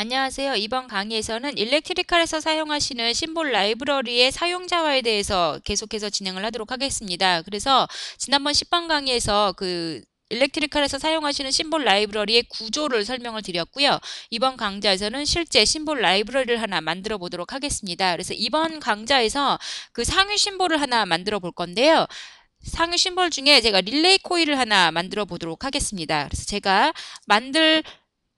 안녕하세요. 이번 강의에서는 일렉트리칼에서 사용하시는 심볼 라이브러리의 사용자화에 대해서 계속해서 진행을 하도록 하겠습니다. 그래서 지난번 10번 강의에서 일렉트리칼에서 사용하시는 심볼 라이브러리의 구조를 설명을 드렸고요. 이번 강좌에서는 실제 심볼 라이브러리를 하나 만들어 보도록 하겠습니다. 그래서 이번 강좌에서 그 상위 심볼을 하나 만들어 볼 건데요. 상위 심볼 중에 제가 릴레이 코일을 하나 만들어 보도록 하겠습니다. 그래서 제가 만들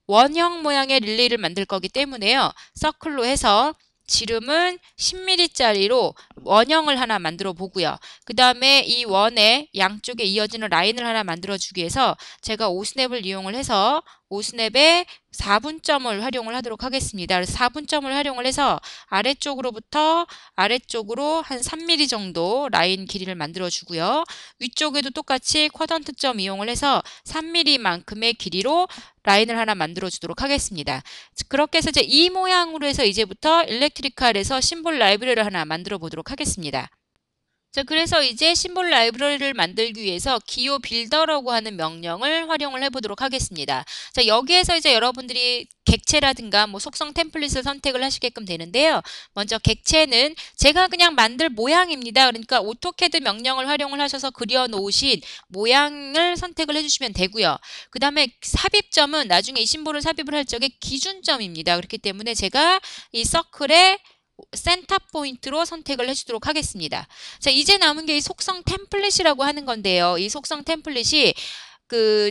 원형 모양의 릴레이를 만들 거기 때문에요. 서클로 해서 지름은 10mm짜리로 원형을 하나 만들어 보고요. 그 다음에 이 원의 양쪽에 이어지는 라인을 하나 만들어 주기 위해서 제가 오스냅을 이용을 해서 오스냅에 4분점을 활용을 하도록 하겠습니다. 그래서 4분점을 활용을 해서 아래쪽으로부터 아래쪽으로 한 3mm 정도 라인 길이를 만들어 주고요. 위쪽에도 똑같이 쿼던트점 이용을 해서 3mm만큼의 길이로 라인을 하나 만들어 주도록 하겠습니다. 그렇게 해서 이제 이 모양으로 해서 이제부터 일렉트리칼에서 심볼 라이브러리를 하나 만들어 보도록 하겠습니다. 자, 그래서 이제 심볼 라이브러리를 만들기 위해서 기호 빌더라고 하는 명령을 활용을 해보도록 하겠습니다. 자, 여기에서 이제 여러분들이 객체라든가 뭐 속성 템플릿을 선택을 하시게끔 되는데요. 먼저 객체는 제가 그냥 만들 모양입니다. 그러니까 오토캐드 명령을 활용을 하셔서 그려 놓으신 모양을 선택을 해주시면 되고요. 그 다음에 삽입점은 나중에 이 심볼을 삽입을 할 적에 기준점입니다. 그렇기 때문에 제가 이 서클에 센터 포인트로 선택을 해주도록 하겠습니다. 자, 이제 남은 게 이 속성 템플릿이라고 하는 건데요. 이 속성 템플릿이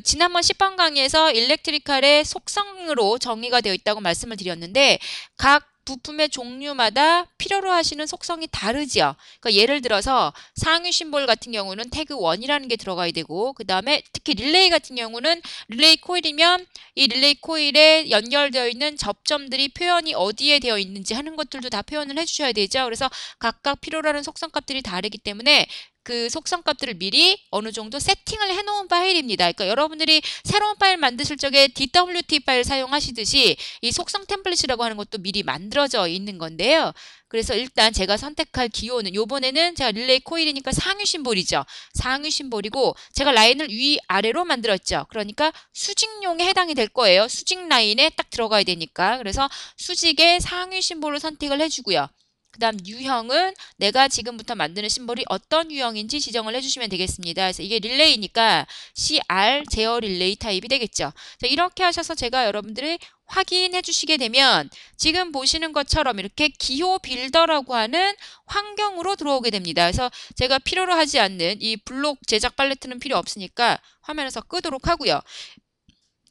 지난번 10번 강의에서 일렉트리칼의 속성으로 정의가 되어 있다고 말씀을 드렸는데 각 부품의 종류마다 필요로 하시는 속성이 다르죠. 그러니까 예를 들어서 상위 심볼 같은 경우는 태그 1이라는 게 들어가야 되고 그 다음에 특히 릴레이 같은 경우는 릴레이 코일이면 이 릴레이 코일에 연결되어 있는 접점들이 표현이 어디에 되어 있는지 하는 것들도 다 표현을 해주셔야 되죠. 그래서 각각 필요로 하는 속성값들이 다르기 때문에 그 속성값들을 미리 어느 정도 세팅을 해놓은 파일입니다. 그러니까 여러분들이 새로운 파일 만드실 적에 DWT 파일 사용하시듯이 이 속성 템플릿이라고 하는 것도 미리 만들어져 있는 건데요. 그래서 일단 제가 선택할 기호는 요번에는 제가 릴레이 코일이니까 상위 심볼이죠. 상위 심볼이고 제가 라인을 위아래로 만들었죠. 그러니까 수직용에 해당이 될 거예요. 수직 라인에 딱 들어가야 되니까. 그래서 수직의 상위 심볼을 선택을 해주고요. 그 다음 유형은 내가 지금부터 만드는 심볼이 어떤 유형인지 지정을 해주시면 되겠습니다. 그래서 이게 릴레이니까 CR 제어 릴레이 타입이 되겠죠. 자, 이렇게 하셔서 제가 여러분들이 확인해 주시게 되면 지금 보시는 것처럼 이렇게 기호 빌더라고 하는 환경으로 들어오게 됩니다. 그래서 제가 필요로 하지 않는 이 블록 제작 팔레트는 필요 없으니까 화면에서 끄도록 하고요.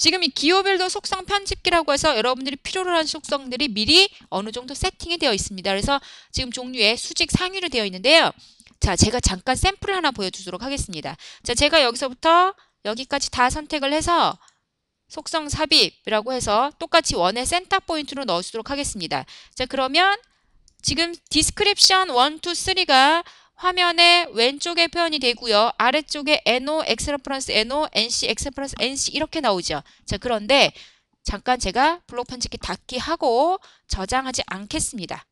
지금 이 기호별도 속성 편집기라고 해서 여러분들이 필요로 하는 속성들이 미리 어느 정도 세팅이 되어 있습니다. 그래서 지금 종류에 수직 상위로 되어 있는데요. 자, 제가 잠깐 샘플을 하나 보여주도록 하겠습니다. 자, 제가 여기서부터 여기까지 다 선택을 해서 속성 삽입이라고 해서 똑같이 원의 센터 포인트로 넣어주도록 하겠습니다. 자, 그러면 지금 디스크립션 1, 2, 3가 화면의 왼쪽에 표현이 되고요. 아래쪽에 NO, X 레퍼런스 NO, NC, X 레퍼런스 NC 이렇게 나오죠. 자, 그런데 잠깐 제가 블록 편집기 닫기 하고 저장하지 않겠습니다.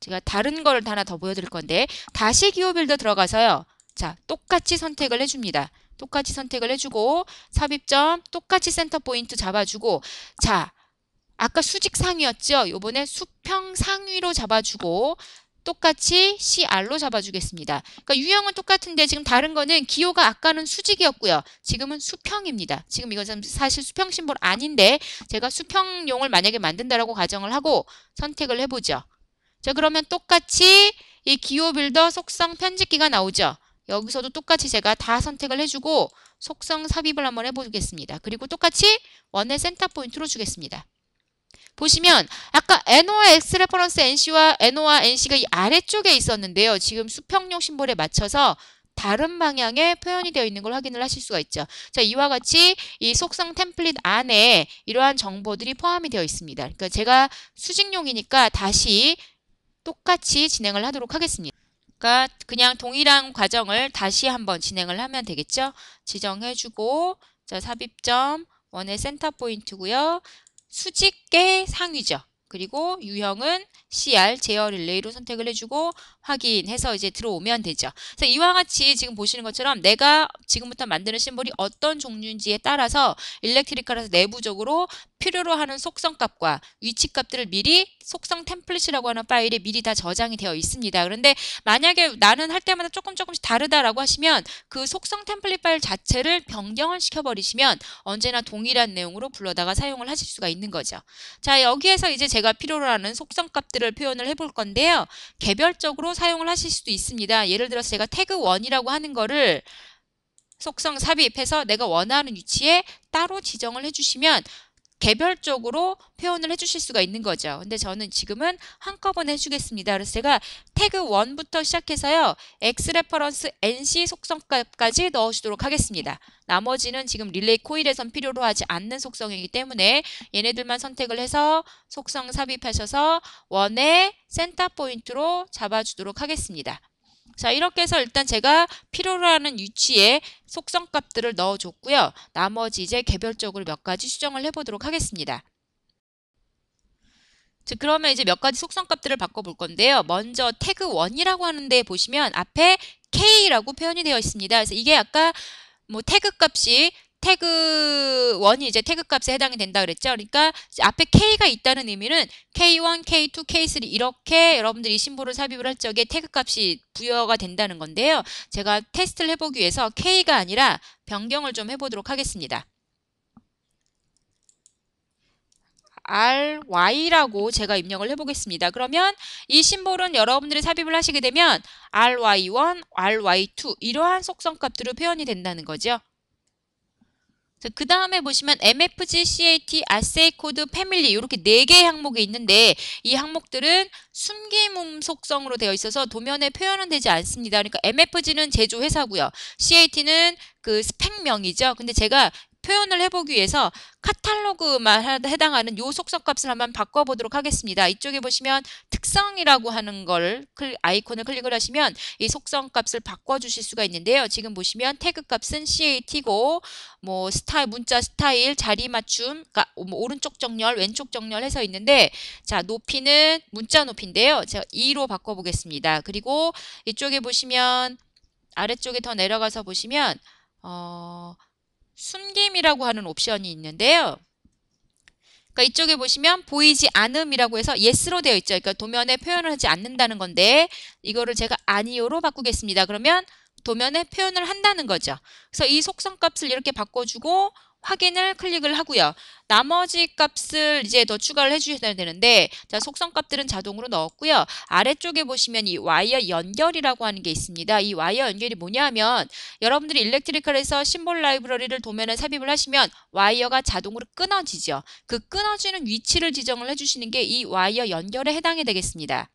제가 다른 걸 하나 더 보여드릴 건데 다시 기호 빌더 들어가서요. 자, 똑같이 선택을 해줍니다. 똑같이 선택을 해주고 삽입점 똑같이 센터 포인트 잡아주고 자, 아까 수직 상위였죠? 요번에 수평 상위로 잡아주고 똑같이 CR로 잡아주겠습니다. 그러니까 유형은 똑같은데 지금 다른 거는 기호가 아까는 수직이었고요. 지금은 수평입니다. 지금 이것은 사실 수평 심볼 아닌데 제가 수평용을 만약에 만든다라고 가정을 하고 선택을 해보죠. 자, 그러면 똑같이 이 기호 빌더 속성 편집기가 나오죠. 여기서도 똑같이 제가 다 선택을 해주고 속성 삽입을 한번 해보겠습니다. 그리고 똑같이 원의 센터 포인트로 주겠습니다. 보시면 아까 NO와 X 레퍼런스 NC와 NO와 NC가 이 아래쪽에 있었는데요. 지금 수평용 심볼에 맞춰서 다른 방향의 표현이 되어 있는 걸 확인을 하실 수가 있죠. 자, 이와 같이 이 속성 템플릿 안에 이러한 정보들이 포함이 되어 있습니다. 그러니까 제가 수직용이니까 다시 똑같이 진행을 하도록 하겠습니다. 그러니까 그냥 동일한 과정을 다시 한번 진행을 하면 되겠죠. 지정해주고 자, 삽입점 원의 센터 포인트고요. 수직의 상위죠. 그리고 유형은 CR 제어 릴레이로 선택을 해주고 확인해서 이제 들어오면 되죠. 그래서 이와 같이 지금 보시는 것처럼 내가 지금부터 만드는 심볼이 어떤 종류인지에 따라서 일렉트리칼에서 내부적으로 필요로 하는 속성값과 위치값들을 미리 속성 템플릿이라고 하는 파일에 미리 다 저장이 되어 있습니다. 그런데 만약에 나는 할 때마다 조금씩 다르다라고 하시면 그 속성 템플릿 파일 자체를 변경을 시켜버리시면 언제나 동일한 내용으로 불러다가 사용을 하실 수가 있는 거죠. 자, 여기에서 이제 제가 필요로 하는 속성값들을 표현을 해볼 건데요. 개별적으로 사용을 하실 수도 있습니다. 예를 들어서 제가 태그 1이라고 하는 거를 속성 삽입해서 내가 원하는 위치에 따로 지정을 해주시면 개별적으로 표현을 해주실 수가 있는 거죠. 근데 저는 지금은 한꺼번에 해주겠습니다. 그래서 제가 태그 1부터 시작해서요. X레퍼런스 NC 속성값까지 넣어주도록 하겠습니다. 나머지는 지금 릴레이 코일에선 필요로 하지 않는 속성이기 때문에 얘네들만 선택을 해서 속성 삽입하셔서 1의 센터 포인트로 잡아주도록 하겠습니다. 자, 이렇게 해서 일단 제가 필요로 하는 위치에 속성 값들을 넣어줬고요. 나머지 이제 개별적으로 몇 가지 수정을 해보도록 하겠습니다. 자, 그러면 이제 몇 가지 속성 값들을 바꿔볼 건데요. 먼저 태그 1이라고 하는데 보시면 앞에 K라고 표현이 되어 있습니다. 그래서 이게 아까 뭐 태그 값이 태그 1이 이제 태그 값에 해당이 된다 그랬죠. 그러니까 앞에 K가 있다는 의미는 K1, K2, K3 이렇게 여러분들이 심볼을 삽입을 할 적에 태그 값이 부여가 된다는 건데요. 제가 테스트를 해보기 위해서 K가 아니라 변경을 좀 해보도록 하겠습니다. RY라고 제가 입력을 해보겠습니다. 그러면 이 심볼은 여러분들이 삽입을 하시게 되면 RY1, RY2 이러한 속성 값들로 표현이 된다는 거죠. 그 다음에 보시면 MFG, CAT, Assay 코드, 패밀리 이렇게 4개의 항목이 있는데 이 항목들은 숨김음 속성으로 되어 있어서 도면에 표현은 되지 않습니다. 그러니까 MFG는 제조회사고요. CAT는 그 스펙명이죠. 근데 제가 표현을 해보기 위해서 카탈로그만 해당하는 요 속성 값을 한번 바꿔보도록 하겠습니다. 이쪽에 보시면 특성이라고 하는 걸 아이콘을 클릭을 하시면 이 속성 값을 바꿔주실 수가 있는데요. 지금 보시면 태그 값은 CAT고 뭐 스타일, 문자 스타일, 자리 맞춤, 그러니까 뭐 오른쪽 정렬, 왼쪽 정렬 해서 있는데 자, 높이는 문자 높이인데요. 제가 2로 바꿔보겠습니다. 그리고 이쪽에 보시면 아래쪽에 더 내려가서 보시면 숨김이라고 하는 옵션이 있는데요. 그러니까 이쪽에 보시면 보이지 않음이라고 해서 yes로 되어 있죠. 그러니까 도면에 표현을 하지 않는다는 건데 이거를 제가 아니오로 바꾸겠습니다. 그러면 도면에 표현을 한다는 거죠. 그래서 이 속성 값을 이렇게 바꿔주고 확인을 클릭을 하고요. 나머지 값을 이제 더 추가를 해주셔야 되는데 자, 속성 값들은 자동으로 넣었고요. 아래쪽에 보시면 이 와이어 연결이라고 하는 게 있습니다. 이 와이어 연결이 뭐냐 하면 여러분들이 일렉트리컬에서 심볼 라이브러리를 도면에 삽입을 하시면 와이어가 자동으로 끊어지죠. 그 끊어지는 위치를 지정을 해주시는 게 이 와이어 연결에 해당이 되겠습니다.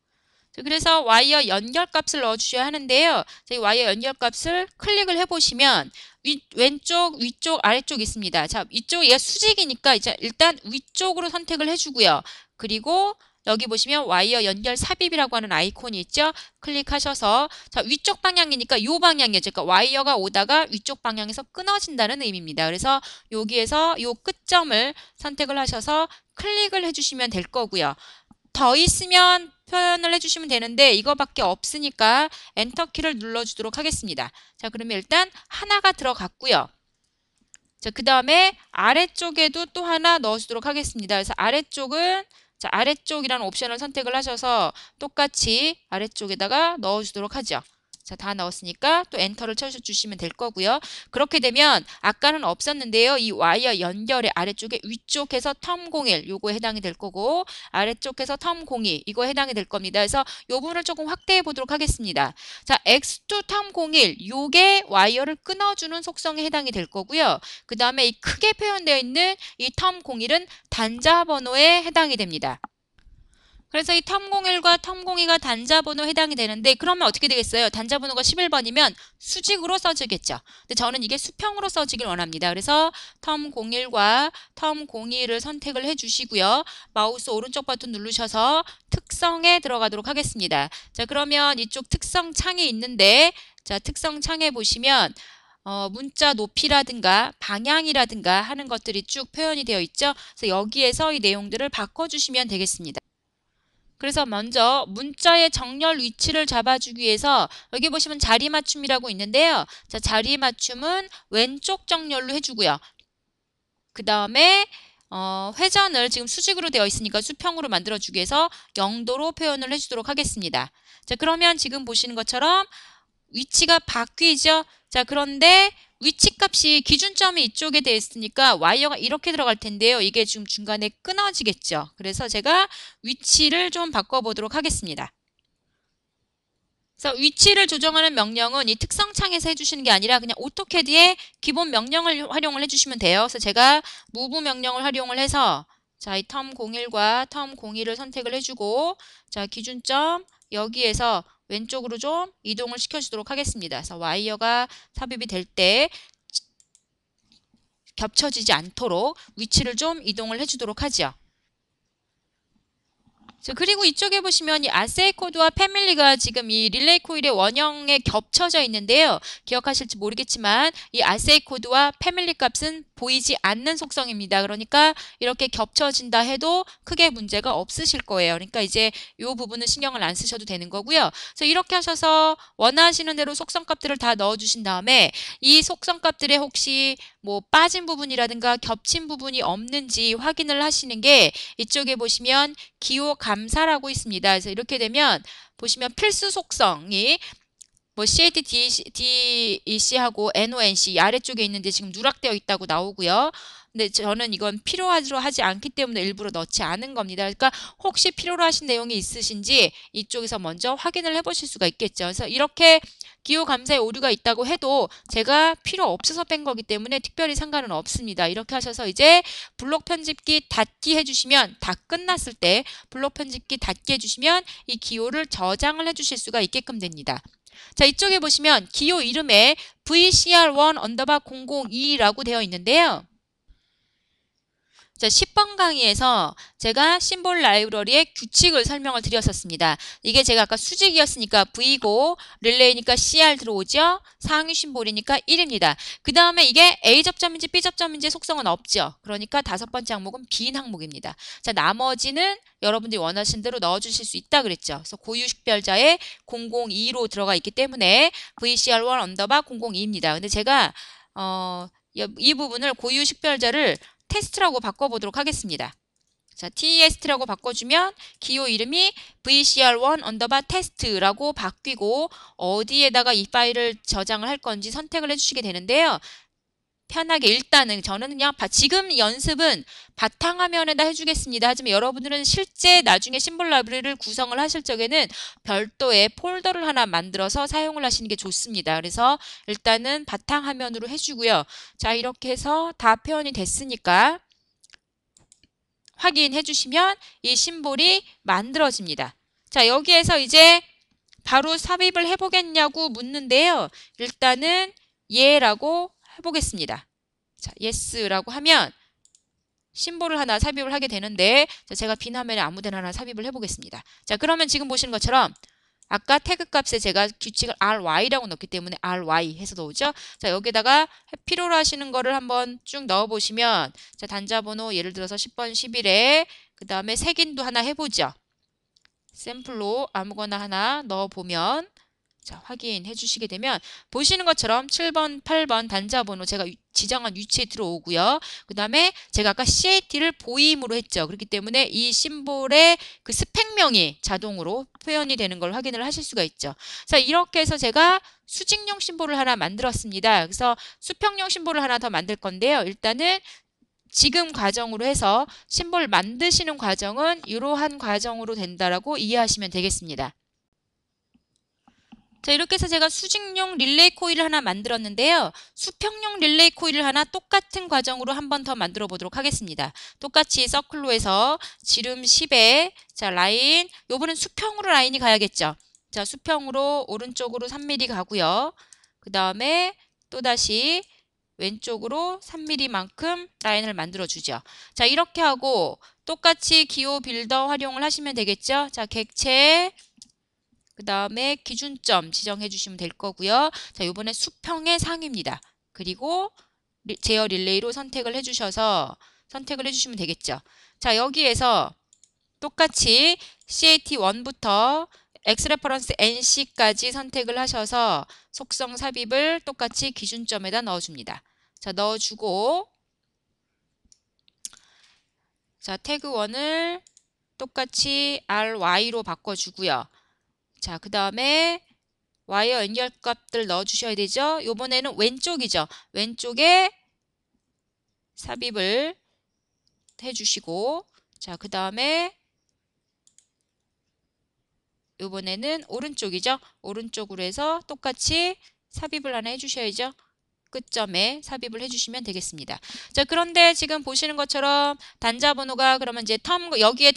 그래서 와이어 연결 값을 넣어주셔야 하는데요. 이 와이어 연결 값을 클릭을 해보시면 왼쪽, 위쪽, 아래쪽 있습니다. 자, 이쪽 얘가 수직이니까 이제 일단 위쪽으로 선택을 해주고요. 그리고 여기 보시면 와이어 연결 삽입이라고 하는 아이콘이 있죠. 클릭하셔서 자, 위쪽 방향이니까 이 방향이죠. 그러니까 와이어가 오다가 위쪽 방향에서 끊어진다는 의미입니다. 그래서 여기에서 이 끝점을 선택을 하셔서 클릭을 해주시면 될 거고요. 더 있으면 표현을 해주시면 되는데 이거밖에 없으니까 엔터키를 눌러주도록 하겠습니다. 자, 그러면 일단 하나가 들어갔고요. 자, 그 다음에 아래쪽에도 또 하나 넣어주도록 하겠습니다. 그래서 아래쪽은 자, 아래쪽이라는 옵션을 선택을 하셔서 똑같이 아래쪽에다가 넣어주도록 하죠. 자, 다 넣었으니까 또 엔터를 쳐주시면 될 거고요. 그렇게 되면 아까는 없었는데요. 이 와이어 연결의 아래쪽에 위쪽에서 텀01 요거에 해당이 될 거고 아래쪽에서 텀02 이거에 해당이 될 겁니다. 그래서 요 부분을 조금 확대해 보도록 하겠습니다. 자, X2 텀01 요게 와이어를 끊어주는 속성에 해당이 될 거고요. 그 다음에 이 크게 표현되어 있는 이 텀01은 단자 번호에 해당이 됩니다. 그래서 이 텀01과 텀02가 단자 번호에 해당이 되는데 그러면 어떻게 되겠어요? 단자 번호가 11번이면 수직으로 써지겠죠. 근데 저는 이게 수평으로 써지길 원합니다. 그래서 텀01과 텀02를 선택을 해주시고요. 마우스 오른쪽 버튼 누르셔서 특성에 들어가도록 하겠습니다. 자, 그러면 이쪽 특성 창이 있는데 자, 특성 창에 보시면 문자 높이라든가 방향이라든가 하는 것들이 쭉 표현이 되어 있죠. 그래서 여기에서 이 내용들을 바꿔주시면 되겠습니다. 그래서 먼저 문자의 정렬 위치를 잡아주기 위해서 여기 보시면 자리 맞춤이라고 있는데요. 자, 자리 맞춤은 왼쪽 정렬로 해주고요. 그 다음에 회전을 지금 수직으로 되어 있으니까 수평으로 만들어주기 위해서 0도로 표현을 해주도록 하겠습니다. 자, 그러면 지금 보시는 것처럼 위치가 바뀌죠. 자, 그런데 위치값이 기준점이 이쪽에 되어 있으니까 와이어가 이렇게 들어갈 텐데요. 이게 지금 중간에 끊어지겠죠. 그래서 제가 위치를 좀 바꿔보도록 하겠습니다. 그래서 위치를 조정하는 명령은 이 특성창에서 해주시는 게 아니라 그냥 오토캐드의 기본 명령을 활용을 해주시면 돼요. 그래서 제가 move 명령을 활용을 해서 자, 이 텀 01과 텀 02를 선택을 해주고 자, 기준점 여기에서 왼쪽으로 좀 이동을 시켜주도록 하겠습니다. 그래서 와이어가 삽입이 될 때 겹쳐지지 않도록 위치를 좀 이동을 해주도록 하죠. 그리고 이쪽에 보시면 이 아세이 코드와 패밀리가 지금 이 릴레이 코일의 원형에 겹쳐져 있는데요. 기억하실지 모르겠지만 이 아세이 코드와 패밀리 값은 보이지 않는 속성입니다. 그러니까 이렇게 겹쳐진다 해도 크게 문제가 없으실 거예요. 그러니까 이제 이 부분은 신경을 안 쓰셔도 되는 거고요. 그래서 이렇게 하셔서 원하시는 대로 속성 값들을 다 넣어주신 다음에 이 속성 값들에 혹시 뭐 빠진 부분이라든가 겹친 부분이 없는지 확인을 하시는 게 이쪽에 보시면 기호 감사라고 있습니다. 그래서 이렇게 되면 보시면 필수 속성이 뭐 CAT, DEC하고 NONC 아래쪽에 있는데 지금 누락되어 있다고 나오고요. 근데 저는 이건 필요하지 않기 때문에 일부러 넣지 않은 겁니다. 그러니까 혹시 필요로 하신 내용이 있으신지 이쪽에서 먼저 확인을 해보실 수가 있겠죠. 그래서 이렇게 기호 감사에 오류가 있다고 해도 제가 필요 없어서 뺀 거기 때문에 특별히 상관은 없습니다. 이렇게 하셔서 이제 블록 편집기 닫기 해주시면 다 끝났을 때 블록 편집기 닫기 해주시면 이 기호를 저장을 해주실 수가 있게끔 됩니다. 자, 이쪽에 보시면 기호 이름에 VCR1_002라고 되어 있는데요. 자, 10번 강의에서 제가 심볼 라이브러리의 규칙을 설명을 드렸었습니다. 이게 제가 아까 수직이었으니까 V고 릴레이니까 CR 들어오죠. 상위 심볼이니까 1입니다. 그 다음에 이게 A 접점인지 B 접점인지 속성은 없죠. 그러니까 5번째 항목은 빈 항목입니다. 자, 나머지는 여러분들이 원하신 대로 넣어주실 수 있다 그랬죠. 그래서 고유 식별자에 002로 들어가 있기 때문에 VCR1_002입니다. 근데 제가 이 부분을 고유 식별자를 테스트라고 바꿔보도록 하겠습니다. 자, test라고 바꿔주면 기호 이름이 VCR1_test라고 바뀌고 어디에다가 이 파일을 저장을 할 건지 선택을 해주시게 되는데요. 편하게 일단은 저는 그냥 지금 연습은 바탕화면에다 해주겠습니다. 하지만 여러분들은 실제 나중에 심볼 라이브러리를 구성을 하실 적에는 별도의 폴더를 하나 만들어서 사용을 하시는 게 좋습니다. 그래서 일단은 바탕화면으로 해주고요. 자, 이렇게 해서 다 표현이 됐으니까 확인해 주시면 이 심볼이 만들어집니다. 자, 여기에서 이제 바로 삽입을 해보겠냐고 묻는데요. 일단은 예라고 해보겠습니다. 자, yes라고 하면 심볼을 하나 삽입을 하게 되는데 자, 제가 빈 화면에 아무데나 하나 삽입을 해보겠습니다. 자, 그러면 지금 보시는 것처럼 아까 태그 값에 제가 규칙을 ry라고 넣기 때문에 ry 해서 넣오죠. 자, 여기다가 필요로 하시는 거를 한번 쭉 넣어보시면 자, 단자번호 예를 들어서 10번 11에 그 다음에 색인도 하나 해보죠. 샘플로 아무거나 하나 넣어보면 자, 확인해 주시게 되면 보시는 것처럼 7번, 8번 단자번호 제가 지정한 위치에 들어오고요. 그 다음에 제가 아까 CAT를 보임으로 했죠. 그렇기 때문에 이 심볼의 그 스펙명이 자동으로 표현이 되는 걸 확인을 하실 수가 있죠. 자, 이렇게 해서 제가 수직용 심볼을 하나 만들었습니다. 그래서 수평용 심볼을 하나 더 만들 건데요. 일단은 지금 과정으로 해서 심볼 만드시는 과정은 이러한 과정으로 된다라고 이해하시면 되겠습니다. 자, 이렇게 해서 제가 수직용 릴레이 코일을 하나 만들었는데요. 수평용 릴레이 코일을 하나 똑같은 과정으로 한 번 더 만들어 보도록 하겠습니다. 똑같이 서클로 해서 지름 10에 자, 라인, 요번엔 수평으로 라인이 가야겠죠. 자, 수평으로 오른쪽으로 3mm 가고요. 그 다음에 또다시 왼쪽으로 3mm만큼 라인을 만들어 주죠. 자, 이렇게 하고 똑같이 기호 빌더 활용을 하시면 되겠죠. 자, 객체 그 다음에 기준점 지정해 주시면 될 거고요. 자, 이번에 수평의 상입니다. 그리고 제어 릴레이로 선택을 해주시면 되겠죠. 자, 여기에서 똑같이 CAT1부터 X 레퍼런스 NC까지 선택을 하셔서 속성 삽입을 똑같이 기준점에다 넣어줍니다. 자, 넣어주고 자, 태그 1을 똑같이 ry로 바꿔주고요. 자, 그 다음에 와이어 연결 값들 넣어주셔야 되죠. 요번에는 왼쪽이죠. 왼쪽에 삽입을 해주시고, 자, 그 다음에 요번에는 오른쪽이죠. 오른쪽으로 해서 똑같이 삽입을 하나 해주셔야죠. 끝점에 삽입을 해주시면 되겠습니다. 자, 그런데 지금 보시는 것처럼 단자 번호가 그러면 이제 여기에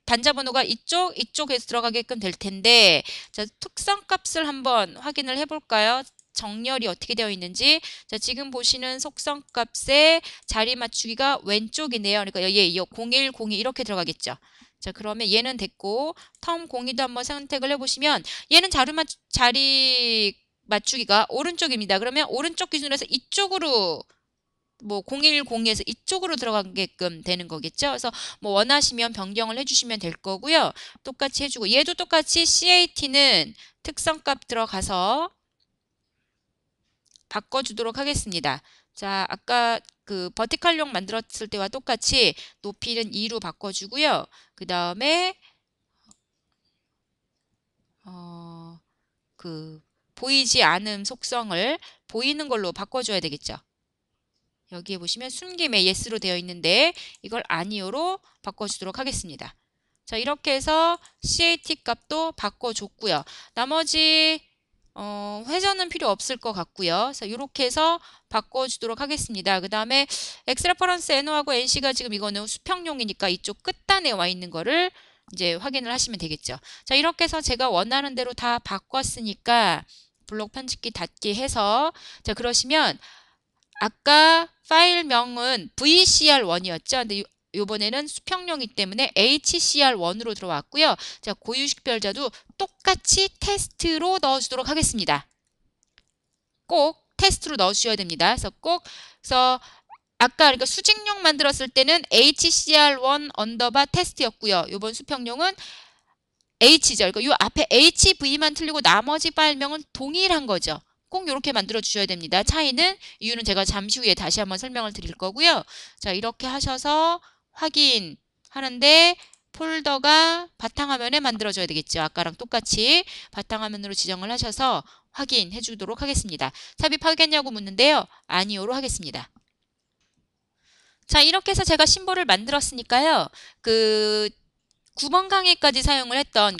단자 번호가 이쪽에서 들어가게끔 될 텐데, 자, 특성 값을 한번 확인을 해볼까요? 정렬이 어떻게 되어 있는지. 자, 지금 보시는 속성 값의 자리 맞추기가 왼쪽이네요. 그러니까 얘 01, 02 이렇게 들어가겠죠. 자, 그러면 얘는 됐고, 텀 02도 한번 선택을 해보시면 얘는 자리 맞추기가 오른쪽입니다. 그러면 오른쪽 기준으로 해서 이쪽으로 뭐 010에서 이쪽으로 들어가게끔 되는 거겠죠. 그래서 뭐 원하시면 변경을 해주시면 될 거고요. 똑같이 해주고 얘도 똑같이 CAT는 특성값 들어가서 바꿔주도록 하겠습니다. 자, 아까 그 버티칼용 만들었을 때와 똑같이 높이는 2로 바꿔주고요. 그 다음에 보이지 않은 속성을 보이는 걸로 바꿔줘야 되겠죠. 여기에 보시면 숨김에 yes로 되어 있는데 이걸 아니오로 바꿔주도록 하겠습니다. 자, 이렇게 해서 CAT 값도 바꿔줬고요. 나머지 회전은 필요 없을 것 같고요. 그래서 이렇게 해서 바꿔주도록 하겠습니다. 그 다음에 엑스레퍼런스 NO하고 NC가 지금 이거는 수평용이니까 이쪽 끝단에 와 있는 거를 이제 확인을 하시면 되겠죠. 자, 이렇게 해서 제가 원하는 대로 다 바꿨으니까 블록 편집기 닫기 해서, 자, 그러시면 아까 파일명은 VCR1이었죠. 근데 요번에는 수평용이기 때문에 HCR1으로 들어왔고요. 자, 고유식별자도 똑같이 테스트로 넣어주도록 하겠습니다. 꼭 테스트로 넣어주셔야 됩니다. 그래서 아까 그러니까 수직용 만들었을 때는 HCR1 언더바 테스트였고요. 요번 수평용은 H죠. 그러니까 요 앞에 HV만 틀리고 나머지 파일명은 동일한 거죠. 꼭 이렇게 만들어 주셔야 됩니다. 이유는 제가 잠시 후에 다시 한번 설명을 드릴 거고요. 자, 이렇게 하셔서 확인하는데 폴더가 바탕화면에 만들어져야 되겠죠. 아까랑 똑같이 바탕화면으로 지정을 하셔서 확인해 주도록 하겠습니다. 삽입하겠냐고 묻는데요. 아니오로 하겠습니다. 자, 이렇게 해서 제가 심볼을 만들었으니까요. 9번 강의까지 사용을 했던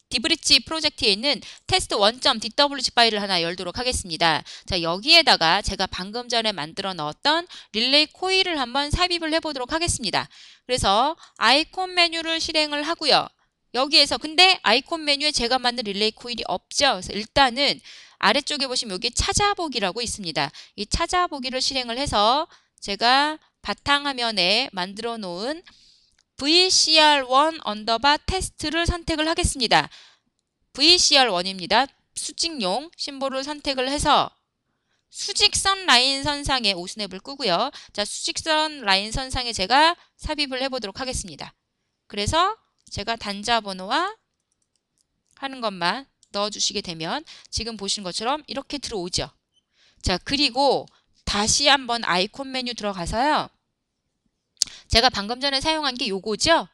디브리지 프로젝트에 있는 테스트 1.dwg 파일을 하나 열도록 하겠습니다. 자, 여기에다가 제가 방금 전에 만들어 넣었던 릴레이 코일을 한번 삽입을 해보도록 하겠습니다. 그래서 아이콘 메뉴를 실행을 하고요. 여기에서 근데 아이콘 메뉴에 제가 만든 릴레이 코일이 없죠. 그래서 일단은 아래쪽에 보시면 여기 찾아보기라고 있습니다. 이 찾아보기를 실행을 해서 제가 바탕화면에 만들어 놓은 VCR1 언더바 테스트를 선택을 하겠습니다. VCR1입니다. 수직용 심볼을 선택을 해서 수직선 라인 선상에 오스냅을 끄고요. 자, 수직선 라인 선상에 제가 삽입을 해보도록 하겠습니다. 그래서 제가 단자 번호와 하는 것만 넣어주시게 되면 지금 보시는 것처럼 이렇게 들어오죠. 자, 그리고 다시 한번 아이콘 메뉴 들어가서요. 제가 방금 전에 사용한 게 요거죠?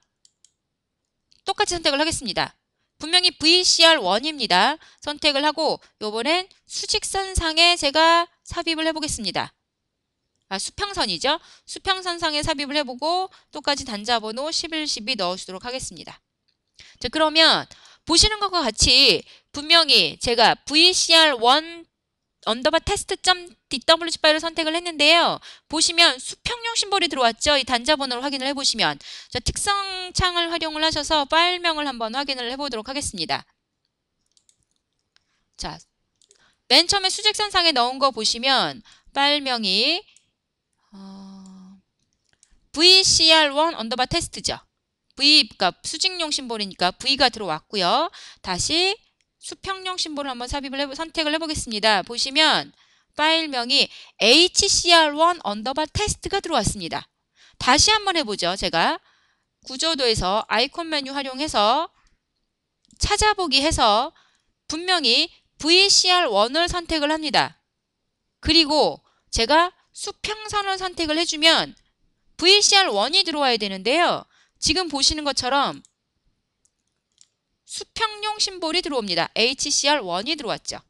똑같이 선택을 하겠습니다. 분명히 VCR1입니다. 선택을 하고 요번엔 수직선상에 제가 삽입을 해보겠습니다. 수평선이죠? 수평선상에 삽입을 해보고 똑같이 단자번호 11, 12 넣어주도록 하겠습니다. 자, 그러면 보시는 것과 같이 분명히 제가 VCR1 언더바 테스트.dwg 파일을 선택을 했는데요. 보시면 수평용 심볼이 들어왔죠. 이 단자 번호를 확인을 해보시면, 자, 특성 창을 활용을 하셔서 파일명을 한번 확인을 해보도록 하겠습니다. 자, 맨 처음에 수직선상에 넣은 거 보시면 파일명이 VCR1 언더바 테스트죠. 그러니까 수직용 심볼이니까 V가 들어왔고요. 다시 수평용 심볼을 한번 선택을 해보겠습니다. 보시면 파일명이 HCR1 언더바 테스트가 들어왔습니다. 다시 한번 해보죠. 제가 구조도에서 아이콘 메뉴 활용해서 찾아보기 해서 분명히 VCR1을 선택을 합니다. 그리고 제가 수평선을 선택을 해주면 VCR1이 들어와야 되는데요. 지금 보시는 것처럼 수평용 심볼이 들어옵니다. HCR1이 들어왔죠.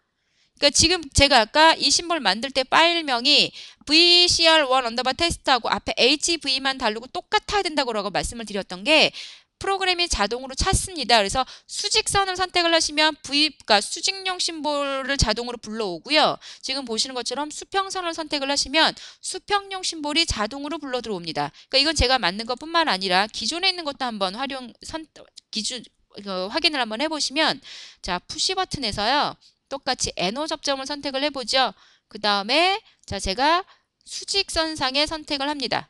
그러니까 지금 제가 아까 이 심볼 만들 때 파일명이 VCR1 언더바 테스트하고 앞에 HV만 다르고 똑같아야 된다고 말씀을 드렸던 게 프로그램이 자동으로 찾습니다. 그래서 수직선을 선택을 하시면 그러니까 수직용 심볼을 자동으로 불러오고요. 지금 보시는 것처럼 수평선을 선택을 하시면 수평용 심볼이 자동으로 불러 들어옵니다. 그러니까 이건 제가 만든 것뿐만 아니라 기존에 있는 것도 한번 확인을 한번 해보시면, 자, 푸시 버튼에서요. 똑같이 NO 접점을 선택을 해보죠. 그 다음에 자, 제가 수직선상에 선택을 합니다.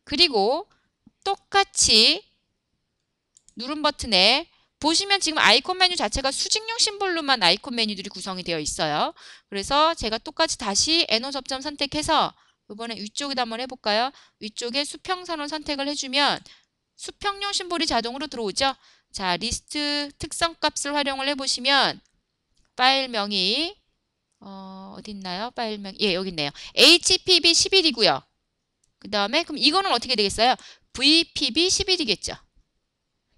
그리고 똑같이 누른 버튼에 보시면 지금 아이콘 메뉴 자체가 수직용 심볼로만 아이콘 메뉴들이 구성이 되어 있어요. 그래서 제가 똑같이 다시 NO 접점 선택해서 이번에 위쪽에다 한번 해볼까요? 위쪽에 수평선을 선택을 해주면 수평용 심볼이 자동으로 들어오죠. 자, 리스트 특성 값을 활용을 해보시면 파일명이 어디 있나요? 파일명, 예, 여기 있네요. HPV11이고요. 그 다음에 그럼 이거는 어떻게 되겠어요? VPB11이겠죠.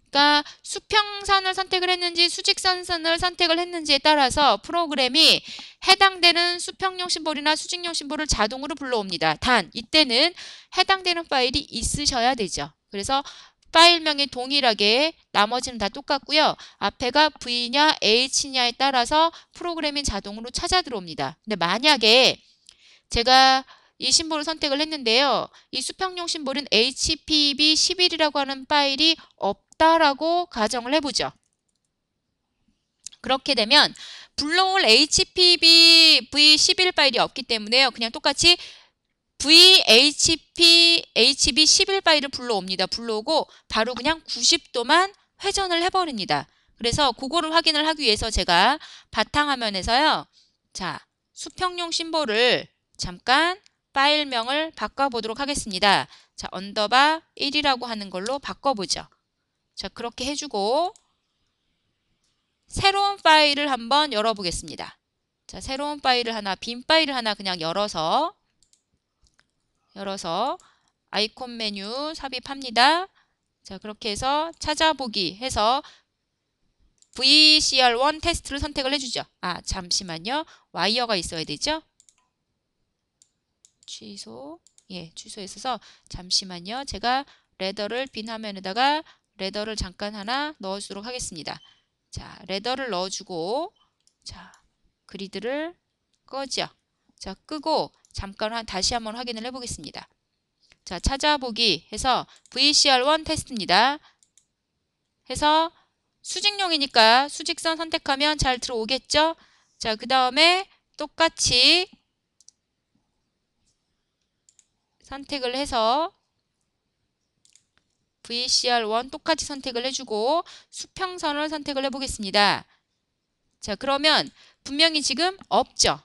그러니까 수평선을 선택을 했는지 수직선을 선택을 했는지에 따라서 프로그램이 해당되는 수평용 심볼이나 수직용 심볼을 자동으로 불러옵니다. 단 이때는 해당되는 파일이 있으셔야 되죠. 그래서 파일명이 동일하게 나머지는 다 똑같고요. 앞에가 V냐 H냐에 따라서 프로그램이 자동으로 찾아 들어옵니다. 근데 만약에 제가 이 심볼을 선택을 했는데요. 이 수평용 심볼은 HPV11이라고 하는 파일이 없다라고 가정을 해보죠. 그렇게 되면 불러올 HPV11 파일이 없기 때문에요. 그냥 똑같이 HB11 파일을 불러옵니다. 불러오고 바로 그냥 90도만 회전을 해버립니다. 그래서 그거를 확인을 하기 위해서 제가 바탕화면에서요. 자, 수평용 심볼을 잠깐 파일명을 바꿔보도록 하겠습니다. 자, 언더바 1이라고 하는 걸로 바꿔보죠. 자, 그렇게 해주고 새로운 파일을 한번 열어보겠습니다. 자, 새로운 파일을 하나, 빈 파일을 하나 그냥 열어서 아이콘 메뉴 삽입합니다. 자, 그렇게 해서 찾아보기 해서 VCR1 테스트를 선택을 해주죠. 아, 잠시만요. 와이어가 있어야 되죠. 취소. 예, 취소했어서 잠시만요. 제가 레더를 빈 화면에다가 레더를 잠깐 하나 넣어주도록 하겠습니다. 자, 레더를 넣어주고 자, 그리드를 끄죠. 자, 끄고 잠깐 다시 한번 확인을 해보겠습니다. 자, 찾아보기 해서 VCR1 테스트입니다. 해서 수직용이니까 수직선 선택하면 잘 들어오겠죠? 자, 그 다음에 똑같이 선택을 해서 VCR1 똑같이 선택을 해주고 수평선을 선택을 해보겠습니다. 자, 그러면 분명히 지금 없죠?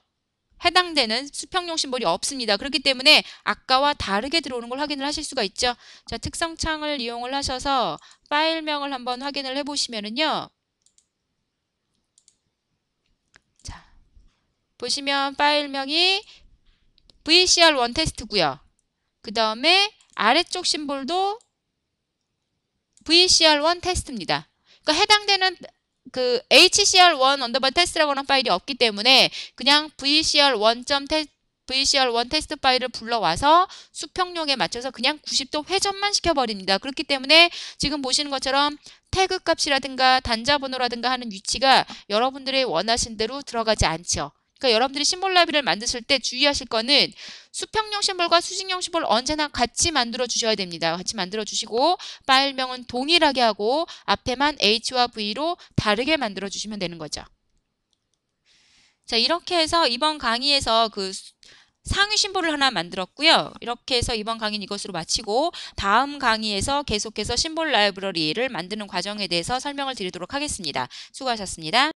해당되는 수평용 심볼이 없습니다. 그렇기 때문에 아까와 다르게 들어오는 걸 확인을 하실 수가 있죠. 자, 특성창을 이용을 하셔서 파일명을 한번 확인을 해보시면은요. 자, 보시면 파일명이 VCR1 테스트고요. 그 다음에 아래쪽 심볼도 VCR1 테스트입니다. 그러니까 해당되는 그 HCR1 언더바 테스트라고 하는 파일이 없기 때문에 그냥 VCR1 테스트 파일을 불러와서 수평용에 맞춰서 그냥 90도 회전만 시켜버립니다. 그렇기 때문에 지금 보시는 것처럼 태그 값이라든가 단자 번호라든가 하는 위치가 여러분들이 원하신 대로 들어가지 않죠. 그러니까 여러분들이 심볼 라이브러리를 만드실 때 주의하실 거는 수평용 심볼과 수직용 심볼 언제나 같이 만들어 주셔야 됩니다. 같이 만들어 주시고 파일명은 동일하게 하고 앞에만 H와 V로 다르게 만들어 주시면 되는 거죠. 자, 이렇게 해서 이번 강의에서 그 상위 심볼을 하나 만들었고요. 이렇게 해서 이번 강의는 이것으로 마치고 다음 강의에서 계속해서 심볼 라이브러리를 만드는 과정에 대해서 설명을 드리도록 하겠습니다. 수고하셨습니다.